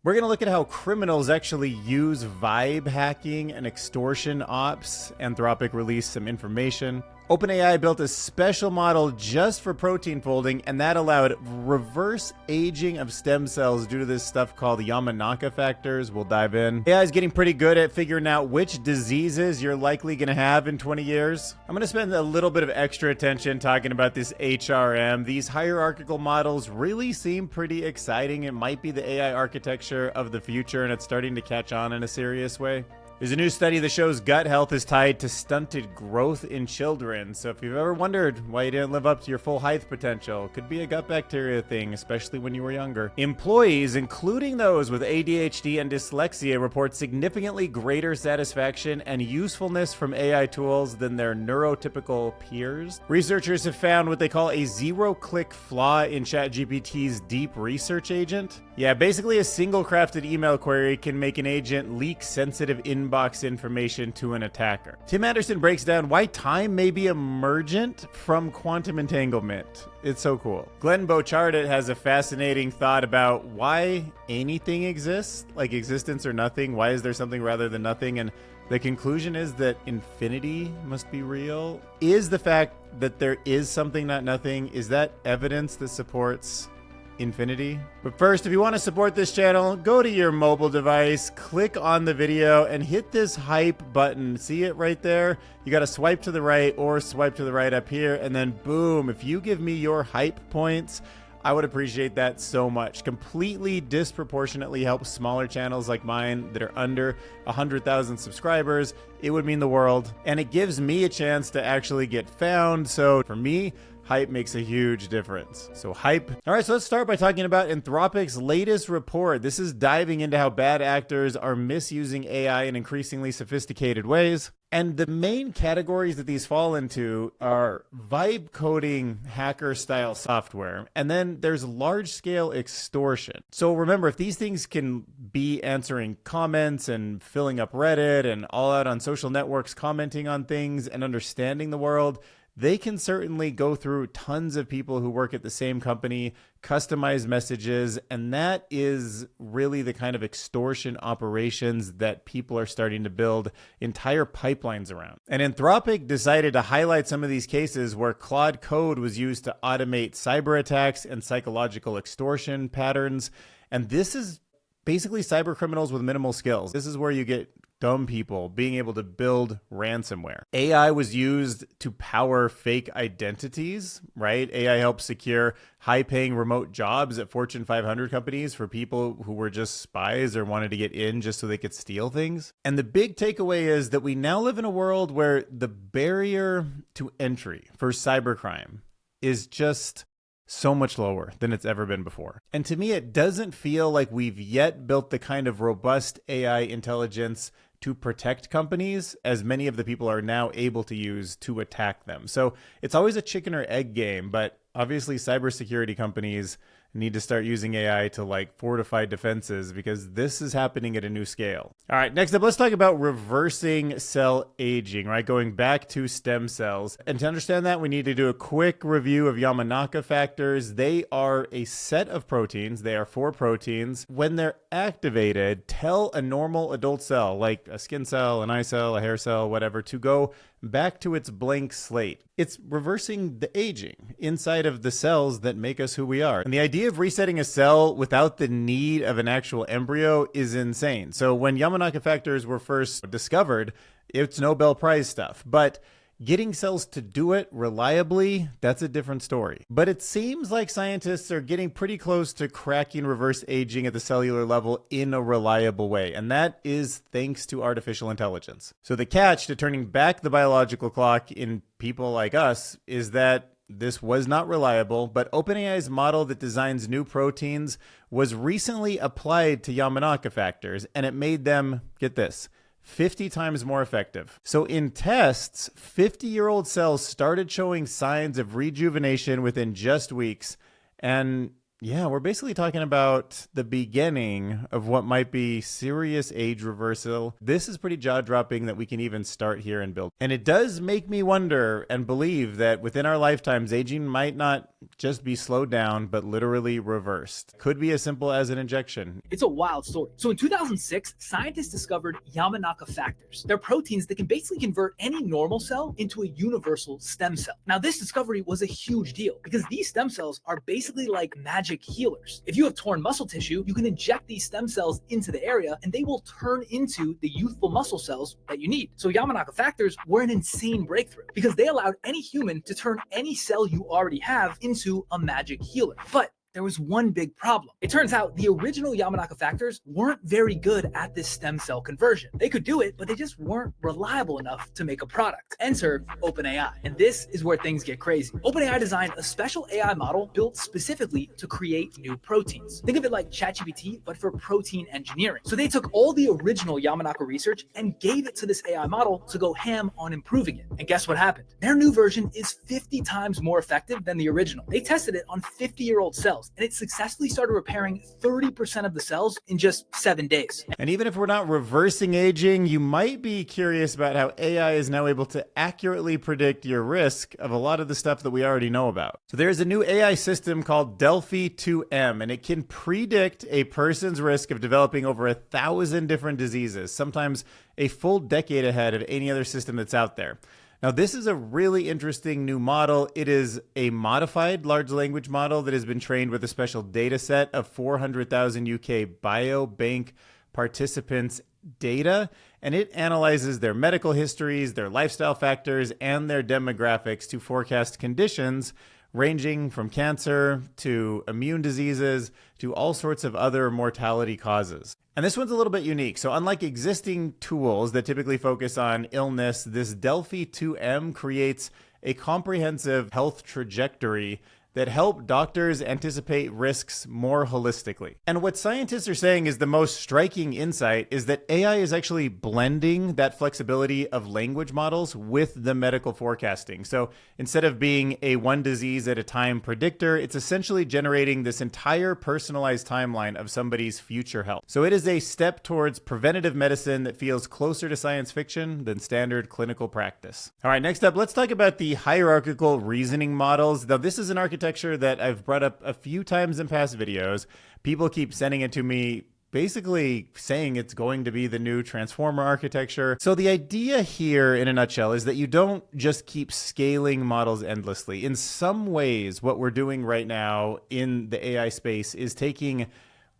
We're going to look at how criminals actually use vibe hacking and extortion ops. Anthropic released some information. OpenAI built a special model just for protein folding, and that allowed reverse aging of stem cells due to this stuff called Yamanaka factors. We'll dive in. AI is getting pretty good at figuring out which diseases you're likely going to have in 20 years. I'm going to spend a little bit of extra attention talking about this HRM. These hierarchical models really seem pretty exciting. It might be the AI architecture of the future, and it's starting to catch on in a serious way. There's a new study that shows gut health is tied to stunted growth in children. So if you've ever wondered why you didn't live up to your full height potential, could be a gut bacteria thing, especially when you were younger. Employees, including those with ADHD and dyslexia, report significantly greater satisfaction and usefulness from AI tools than their neurotypical peers. Researchers have found what they call a zero-click flaw in ChatGPT's deep research agent. Yeah, basically a single crafted email query can make an agent leak sensitive inbox information to an attacker. Tim Anderson breaks down why time may be emergent from quantum entanglement. It's so cool. Glenn Bochardet has a fascinating thought about why anything exists, like existence or nothing. Why is there something rather than nothing? And the conclusion is that infinity must be real. Is the fact that there is something, not nothing, is that evidence that supports infinity? But first, if you want to support this channel, go to your mobile device, click on the video, and hit this hype button. See it right there? You got to swipe to the right or swipe to the right up here, and then boom, if you give me your hype points, I would appreciate that so much. Completely disproportionately helps smaller channels like mine that are under 100,000 subscribers. It would mean the world, and it gives me a chance to actually get found. So for me, hype makes a huge difference. So hype. All right, so let's start by talking about Anthropic's latest report. This is diving into how bad actors are misusing AI in increasingly sophisticated ways. And the main categories that these fall into are vibe coding hacker style software. And then there's large scale extortion. So remember, if these things can be answering comments and filling up Reddit and all out on social networks, commenting on things and understanding the world, they can certainly go through tons of people who work at the same company, customize messages, and that is really the kind of extortion operations that people are starting to build entire pipelines around. And Anthropic decided to highlight some of these cases where Claude Code was used to automate cyber attacks and psychological extortion patterns. And this is basically cyber criminals with minimal skills. This is where you get dumb people being able to build ransomware. AI was used to power fake identities, right? AI helped secure high-paying remote jobs at Fortune 500 companies for people who were just spies or wanted to get in just so they could steal things. And the big takeaway is that we now live in a world where the barrier to entry for cybercrime is just so much lower than it's ever been before. And to me, it doesn't feel like we've yet built the kind of robust AI intelligence to protect companies as many of the people are now able to use to attack them. So it's always a chicken or egg game, but obviously cybersecurity companies need to start using AI to like fortify defenses because this is happening at a new scale. All right, next up, let's talk about reversing cell aging, right? Going back to stem cells. And to understand that, we need to do a quick review of Yamanaka factors. They are a set of proteins. They are 4 proteins. When they're activated, tell a normal adult cell, like a skin cell, an eye cell, a hair cell, whatever, to go back to its blank slate. It's reversing the aging inside of the cells that make us who we are. And the idea of resetting a cell without the need of an actual embryo is insane. So when Yamanaka factors were first discovered, it's Nobel Prize stuff. But getting cells to do it reliably, that's a different story. But it seems like scientists are getting pretty close to cracking reverse aging at the cellular level in a reliable way. And that is thanks to artificial intelligence. So the catch to turning back the biological clock in people like us is that this was not reliable, but OpenAI's model that designs new proteins was recently applied to Yamanaka factors, and it made them, get this, 50 times more effective. So in tests, 50-year-old cells started showing signs of rejuvenation within just weeks. And Yeah, we're basically talking about the beginning of what might be serious age reversal. This is pretty jaw-dropping that we can even start here and build. And it does make me wonder and believe that within our lifetimes, aging might not just be slowed down, but literally reversed. Could be as simple as an injection. It's a wild story. So in 2006, scientists discovered Yamanaka factors. They're proteins that can basically convert any normal cell into a universal stem cell. Now, this discovery was a huge deal because these stem cells are basically like magic healers. If you have torn muscle tissue, you can inject these stem cells into the area and they will turn into the youthful muscle cells that you need. So Yamanaka factors were an insane breakthrough because they allowed any human to turn any cell you already have into a magic healer. But there was one big problem. It turns out the original Yamanaka factors weren't very good at this stem cell conversion. They could do it, but they just weren't reliable enough to make a product. Enter OpenAI. And this is where things get crazy. OpenAI designed a special AI model built specifically to create new proteins. Think of it like ChatGPT, but for protein engineering. So they took all the original Yamanaka research and gave it to this AI model to go ham on improving it. And guess what happened? Their new version is 50 times more effective than the original. They tested it on 50-year-old cells, and it successfully started repairing 30% of the cells in just 7 days. And even if we're not reversing aging, you might be curious about how AI is now able to accurately predict your risk of a lot of the stuff that we already know about. So there's a new AI system called Delphi 2M, and it can predict a person's risk of developing over 1,000 different diseases, sometimes a full decade ahead of any other system that's out there. Now, this is a really interesting new model. It is a modified large language model that has been trained with a special data set of 400,000 UK biobank participants' data, and it analyzes their medical histories, their lifestyle factors, and their demographics to forecast conditions ranging from cancer to immune diseases to all sorts of other mortality causes. And this one's a little bit unique. So unlike existing tools that typically focus on illness, this Delphi 2M creates a comprehensive health trajectory that help doctors anticipate risks more holistically. And what scientists are saying is the most striking insight is that AI is actually blending that flexibility of language models with the medical forecasting. So instead of being a one disease at a time predictor, it's essentially generating this entire personalized timeline of somebody's future health. So it is a step towards preventative medicine that feels closer to science fiction than standard clinical practice. All right, next up, let's talk about the hierarchical reasoning models. Now, this is an architecture that I've brought up a few times in past videos. People keep sending it to me, basically saying it's going to be the new transformer architecture. So the idea here in a nutshell is that you don't just keep scaling models endlessly. In some ways, what we're doing right now in the AI space is taking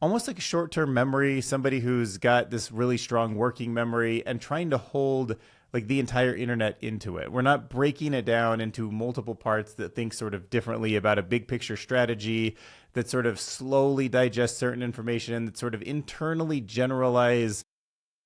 almost like a short-term memory, somebody who's got this really strong working memory, and trying to hold like the entire internet into it. We're not breaking it down into multiple parts that think sort of differently about a big picture strategy, that sort of slowly digest certain information, that sort of internally generalize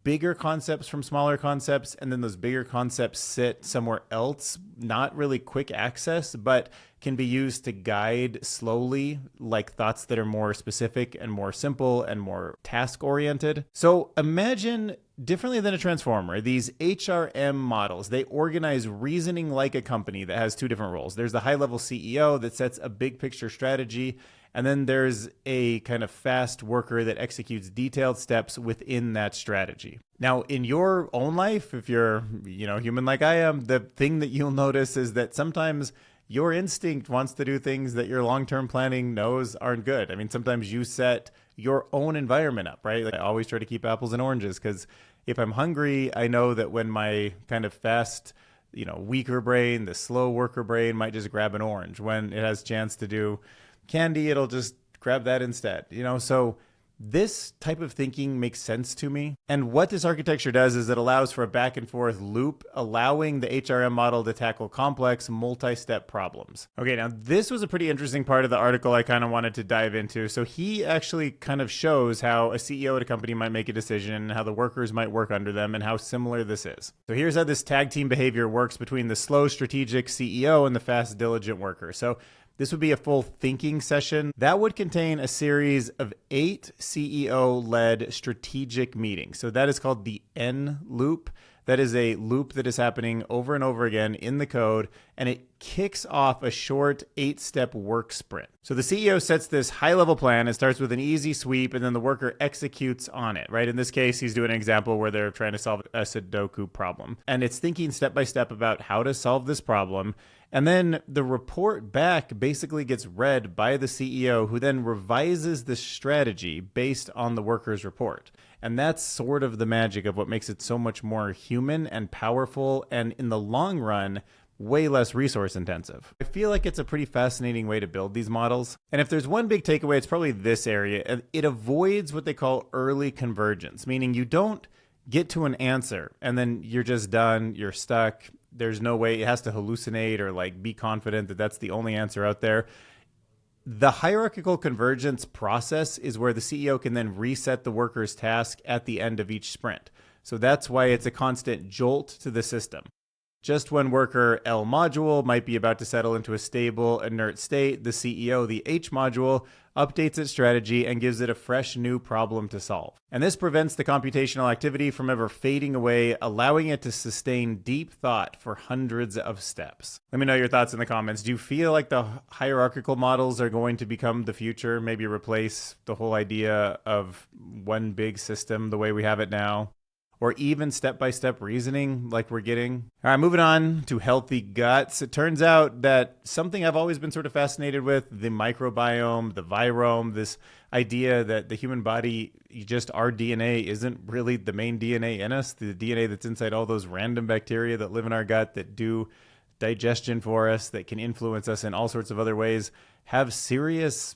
bigger concepts from smaller concepts, and then those bigger concepts sit somewhere else, not really quick access, but can be used to guide slowly, like thoughts that are more specific and more simple and more task-oriented. So imagine, differently than a transformer, these HRM models, they organize reasoning like a company that has two different roles. There's the high-level CEO that sets a big picture strategy, and then there's a kind of fast worker that executes detailed steps within that strategy. Now, in your own life, if you're, human like I am, the thing that you'll notice is that sometimes your instinct wants to do things that your long-term planning knows aren't good. I mean, sometimes you set your own environment up, right? Like I always try to keep apples and oranges because if I'm hungry, I know that when my kind of fast, weaker brain, the slow worker brain might just grab an orange. When it has a chance to do candy, it'll just grab that instead, so this type of thinking makes sense to me. And what this architecture does is it allows for a back and forth loop, allowing the HRM model to tackle complex multi-step problems. Okay, now this was a pretty interesting part of the article I kind of wanted to dive into. So he actually kind of shows how a CEO at a company might make a decision, how the workers might work under them, and how similar this is. So here's how this tag team behavior works between the slow strategic CEO and the fast diligent worker. So this would be a full thinking session that would contain a series of 8 CEO-led strategic meetings. So that is called the N loop. That is a loop that is happening over and over again in the code, and it kicks off a short 8-step work sprint. So the CEO sets this high-level plan. It starts with an easy sweep, and then the worker executes on it, right? In this case, he's doing an example where they're trying to solve a Sudoku problem. And it's thinking step by step about how to solve this problem. And then the report back basically gets read by the CEO, who then revises the strategy based on the worker's report. And that's sort of the magic of what makes it so much more human and powerful, and in the long run, way less resource intensive. I feel like it's a pretty fascinating way to build these models. And if there's one big takeaway, it's probably this area. It avoids what they call early convergence, meaning you don't get to an answer and then you're just done, you're stuck. There's no way, it has to hallucinate or like be confident that that's the only answer out there. The hierarchical convergence process is where the CEO can then reset the worker's task at the end of each sprint. So that's why it's a constant jolt to the system. Just when worker L module might be about to settle into a stable, inert state, the CEO, the H module, updates its strategy and gives it a fresh new problem to solve. And this prevents the computational activity from ever fading away, allowing it to sustain deep thought for hundreds of steps. Let me know your thoughts in the comments. Do you feel like the hierarchical models are going to become the future, maybe replace the whole idea of one big system the way we have it now? Or even step-by-step reasoning like we're getting. All right, moving on to healthy guts. It turns out that something I've always been sort of fascinated with, the microbiome, the virome, this idea that the human body, just our DNA isn't really the main DNA in us, the DNA that's inside all those random bacteria that live in our gut that do digestion for us, that can influence us in all sorts of other ways, have serious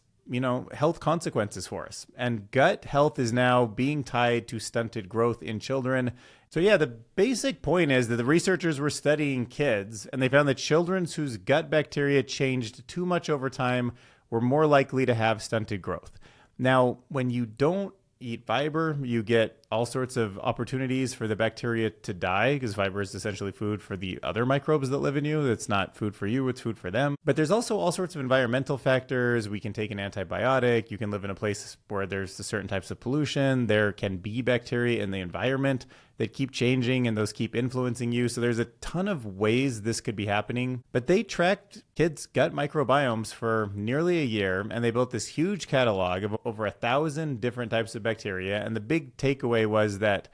health consequences for us. And gut health is now being tied to stunted growth in children. So yeah, the basic point is that the researchers were studying kids, and they found that children whose gut bacteria changed too much over time were more likely to have stunted growth. Now, when you don't eat fiber, you get all sorts of opportunities for the bacteria to die, because fiber is essentially food for the other microbes that live in you. It's not food for you, it's food for them. But there's also all sorts of environmental factors. We can take an antibiotic. You can live in a place where there's certain types of pollution. There can be bacteria in the environment that keep changing, and those keep influencing you. So there's a ton of ways this could be happening. But they tracked kids' gut microbiomes for nearly a year, and they built this huge catalog of over 1,000 different types of bacteria. And the big takeaway was that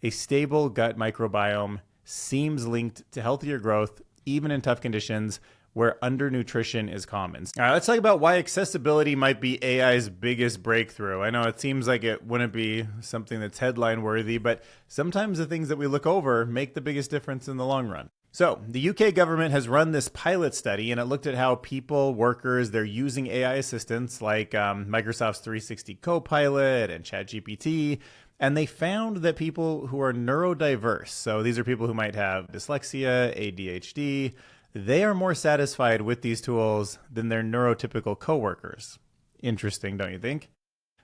a stable gut microbiome seems linked to healthier growth, even in tough conditions where undernutrition is common. All right, let's talk about why accessibility might be AI's biggest breakthrough. I know it seems like it wouldn't be something that's headline worthy, but sometimes the things that we look over make the biggest difference in the long run. So the UK government has run this pilot study, and it looked at how people, workers, they're using AI assistants like Microsoft's 360 Copilot and ChatGPT. And they found that people who are neurodiverse, so these are people who might have dyslexia, ADHD, they are more satisfied with these tools than their neurotypical coworkers. Interesting, don't you think?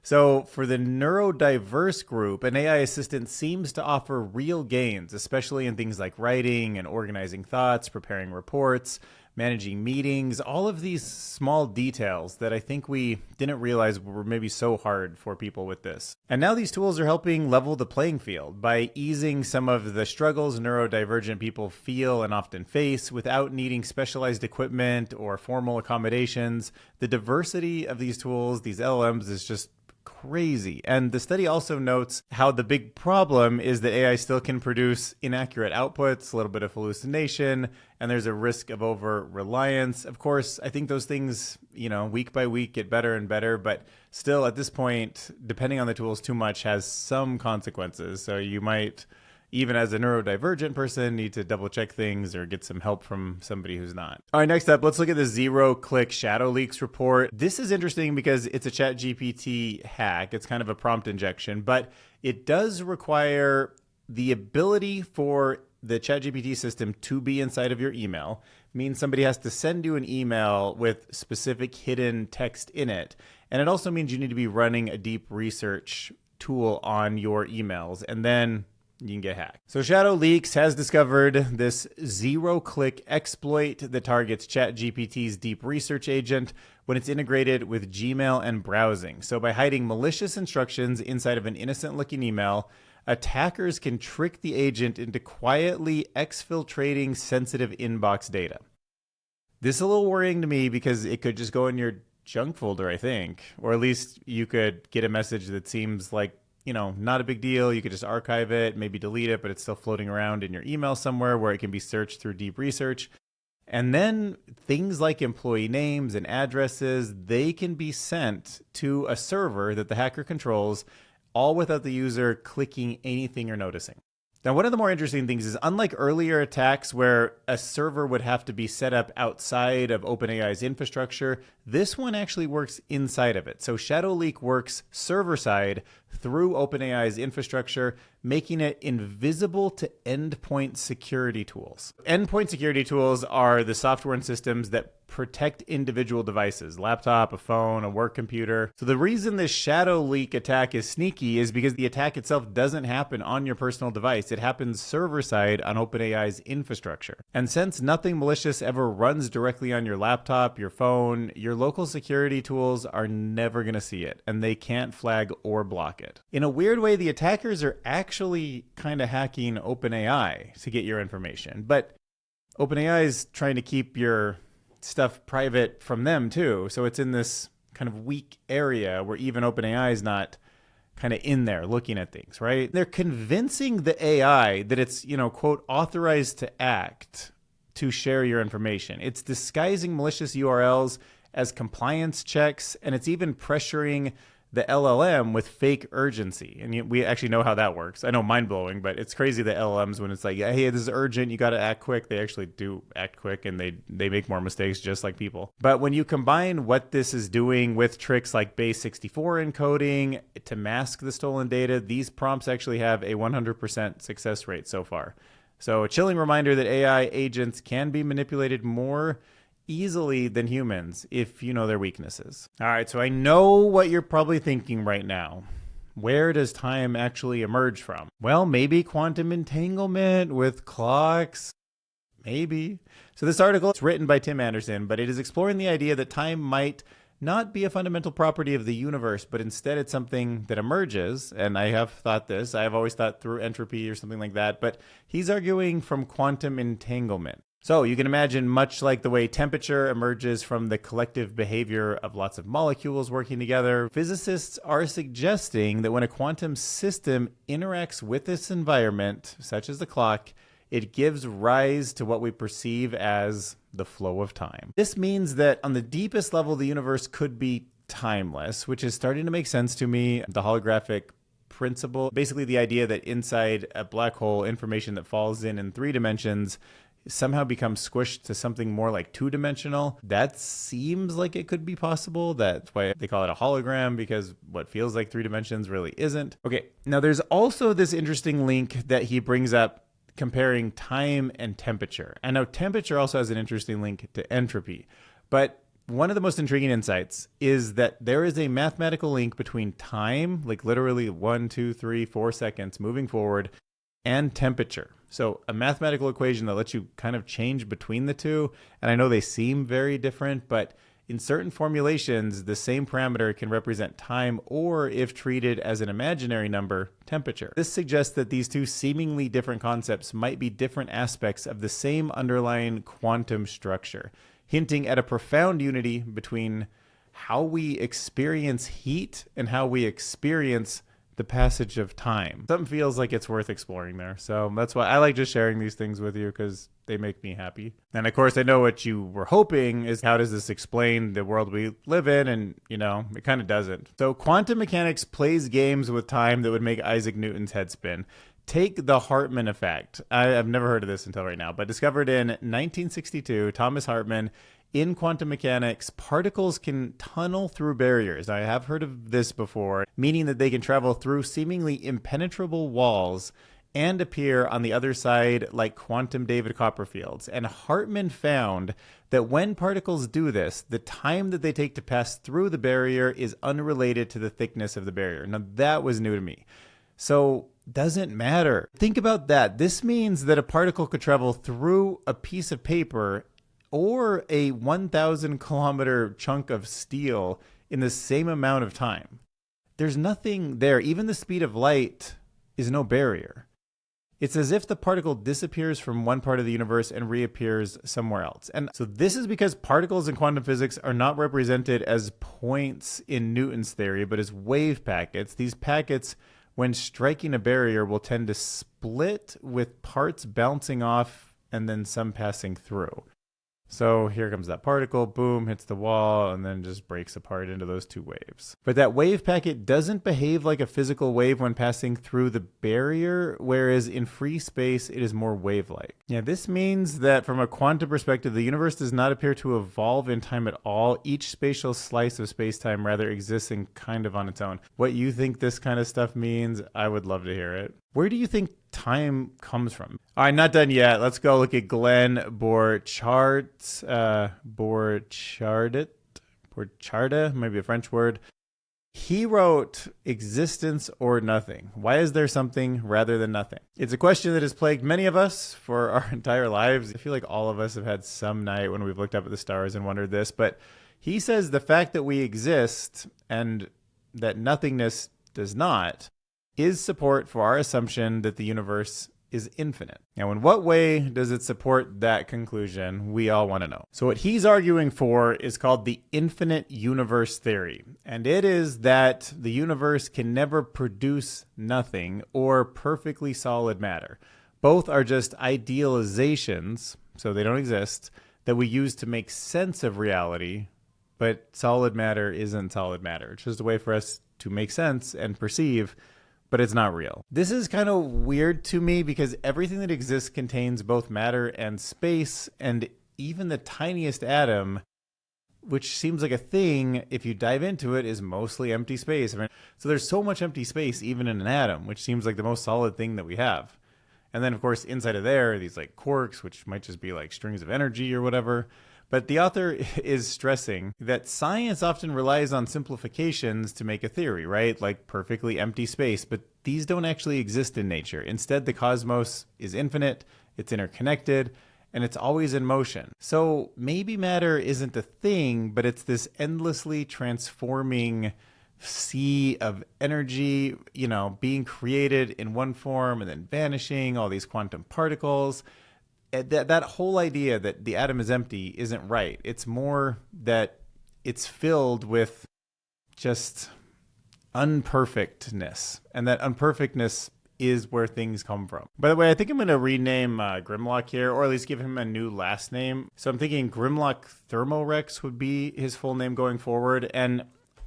So for the neurodiverse group, an AI assistant seems to offer real gains, especially in things like writing and organizing thoughts, preparing reports, managing meetings, all of these small details that I think we didn't realize were maybe so hard for people with this. And now these tools are helping level the playing field by easing some of the struggles neurodivergent people feel and often face without needing specialized equipment or formal accommodations. The diversity of these tools, these LLMs, is just crazy. And the study also notes how the big problem is that AI still can produce inaccurate outputs, a little bit of hallucination, and there's a risk of over-reliance. Of course, I think those things, week by week get better and better, but still at this point, depending on the tools too much has some consequences. So you might, even as a neurodivergent person, need to double check things or get some help from somebody who's not. All right, next up, let's look at the zero-click shadow leaks report. This is interesting because it's a ChatGPT hack. It's kind of a prompt injection, but it does require the ability for the ChatGPT system to be inside of your email. Means somebody has to send you an email with specific hidden text in it. And it also means you need to be running a deep research tool on your emails, and then you can get hacked. So Shadow Leaks has discovered this zero-click exploit that targets ChatGPT's deep research agent when it's integrated with Gmail and browsing. So by hiding malicious instructions inside of an innocent-looking email, attackers can trick the agent into quietly exfiltrating sensitive inbox data. This is a little worrying to me because it could just go in your junk folder, I think. Or at least you could get a message that seems like, not a big deal. You could just archive it, maybe delete it, but it's still floating around in your email somewhere where it can be searched through deep research. And then things like employee names and addresses, they can be sent to a server that the hacker controls, all without the user clicking anything or noticing. Now, one of the more interesting things is, unlike earlier attacks where a server would have to be set up outside of OpenAI's infrastructure, this one actually works inside of it. So Shadow Leak works server-side through OpenAI's infrastructure, making it invisible to endpoint security tools. Endpoint security tools are the software and systems that protect individual devices, laptop, a phone, a work computer. So the reason this Shadow Leak attack is sneaky is because the attack itself doesn't happen on your personal device. It happens server-side on OpenAI's infrastructure. And since nothing malicious ever runs directly on your laptop, your phone, your local security tools are never going to see it, and they can't flag or block it. In a weird way, the attackers are actually kind of hacking OpenAI to get your information, but OpenAI is trying to keep your stuff private from them too. So it's in this kind of weak area where even OpenAI is not kind of in there looking at things, right? They're convincing the AI that it's, quote, authorized to act to share your information. It's disguising malicious URLs as compliance checks, and it's even pressuring the LLM with fake urgency. And we actually know how that works. I know, mind-blowing, but it's crazy that LLMs, when it's like, hey, this is urgent, you got to act quick, they actually do act quick, and they make more mistakes just like people. But when you combine what this is doing with tricks like base64 encoding to mask the stolen data, these prompts actually have a 100% success rate so far. So a chilling reminder that AI agents can be manipulated more easily than humans if you know their weaknesses. All right, so I know what you're probably thinking right now. Where does time actually emerge from? Well, maybe quantum entanglement with clocks. Maybe. So this article is written by Tim Anderson, but it is exploring the idea that time might not be a fundamental property of the universe, but instead it's something that emerges. And I have thought this. I have always thought through entropy or something like that. But he's arguing from quantum entanglement. So you can imagine, much like the way temperature emerges from the collective behavior of lots of molecules working together, physicists are suggesting that when a quantum system interacts with its environment, such as the clock, it gives rise to what we perceive as the flow of time. This means that on the deepest level, the universe could be timeless, which is starting to make sense to me. The holographic principle, basically the idea that inside a black hole, information that falls in 3 dimensions somehow becomes squished to something more like 2-dimensional. That seems like it could be possible. That's why they call it a hologram, because what feels like 3 dimensions really isn't. Okay, now there's also this interesting link that he brings up comparing time and temperature. I know temperature also has an interesting link to entropy, but one of the most intriguing insights is that there is a mathematical link between time, like literally 1, 2, 3, 4 seconds moving forward, and temperature. So a mathematical equation that lets you kind of change between the two. And I know they seem very different, but in certain formulations, the same parameter can represent time, or if treated as an imaginary number, temperature. This suggests that these two seemingly different concepts might be different aspects of the same underlying quantum structure, hinting at a profound unity between how we experience heat and how we experience the passage of time. Something feels like it's worth exploring there. So that's why I like just sharing these things with you, because they make me happy. And of course, I know what you were hoping is, how does this explain the world we live in? And, it kind of doesn't. So quantum mechanics plays games with time that would make Isaac Newton's head spin. Take the Hartman effect. I've never heard of this until right now, but discovered in 1962, Thomas Hartman. In quantum mechanics, particles can tunnel through barriers. I have heard of this before, meaning that they can travel through seemingly impenetrable walls and appear on the other side like quantum David Copperfields. And Hartman found that when particles do this, the time that they take to pass through the barrier is unrelated to the thickness of the barrier. Now, that was new to me. So, doesn't matter. Think about that. This means that a particle could travel through a piece of paper or a 1,000 kilometer chunk of steel in the same amount of time. There's nothing there. Even the speed of light is no barrier. It's as if the particle disappears from one part of the universe and reappears somewhere else. And so this is because particles in quantum physics are not represented as points in Newton's theory, but as wave packets. These packets, when striking a barrier, will tend to split with parts bouncing off and then some passing through. So here comes that particle, boom, hits the wall, and then just breaks apart into those two waves. But that wave packet doesn't behave like a physical wave when passing through the barrier, whereas in free space, it is more wave-like. Yeah, this means that from a quantum perspective, the universe does not appear to evolve in time at all. Each spatial slice of space-time rather exists in kind of on its own. What you think this kind of stuff means, I would love to hear it. Where do you think time comes from? All right, not done yet. Let's go look at Glenn Borchardt, maybe a French word. He wrote existence or nothing. Why is there something rather than nothing? It's a question that has plagued many of us for our entire lives. I feel like all of us have had some night when we've looked up at the stars and wondered this, but he says the fact that we exist and that nothingness does not is support for our assumption that the universe is infinite. Now, in what way does it support that conclusion? We all want to know. So what he's arguing for is called the infinite universe theory. And it is that the universe can never produce nothing or perfectly solid matter. Both are just idealizations, so they don't exist, that we use to make sense of reality, but solid matter isn't solid matter. It's just a way for us to make sense and perceive, but it's not real. This is kind of weird to me because everything that exists contains both matter and space, and even the tiniest atom, which seems like a thing, if you dive into it, is mostly empty space. I mean, so there's so much empty space even in an atom, which seems like the most solid thing that we have. And then, of course, inside of there are these like quarks, which might just be like strings of energy or whatever. But the author is stressing that science often relies on simplifications to make a theory, right? Like perfectly empty space, but these don't actually exist in nature. Instead, the cosmos is infinite, it's interconnected, and it's always in motion. So maybe matter isn't a thing, but it's this endlessly transforming sea of energy, being created in one form and then vanishing, all these quantum particles. That whole idea that the atom is empty isn't right. It's more that it's filled with just unperfectness, and that unperfectness is where things come from. By the way, I think I'm going to rename Grimlock here, or at least give him a new last name. So I'm thinking Grimlock Thermorex would be his full name going forward. And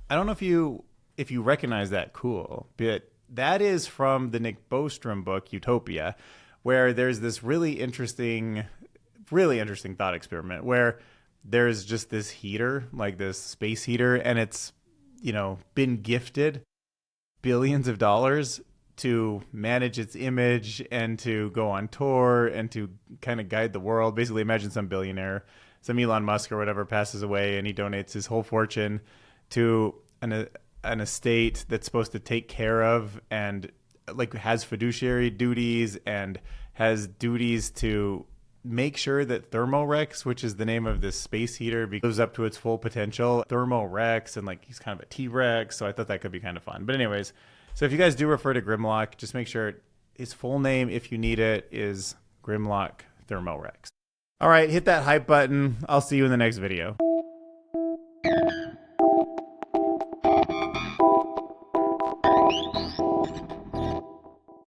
I don't know if you recognize that, cool, but that is from the Nick Bostrom book, Utopia, where there's this really interesting thought experiment where there's just this heater, like this space heater, and it's, been gifted billions of dollars to manage its image and to go on tour and to kind of guide the world. Basically, imagine some billionaire, some Elon Musk or whatever, passes away and he donates his whole fortune to an estate that's supposed to take care of and like has fiduciary duties and has duties to make sure that Thermorex, which is the name of this space heater, lives up to its full potential. Thermorex, and like he's kind of a T-Rex, so I thought that could be kind of fun. But anyways, so if you guys do refer to Grimlock, just make sure his full name, if you need it, is Grimlock Thermorex. All right, hit that hype button. I'll see you in the next video.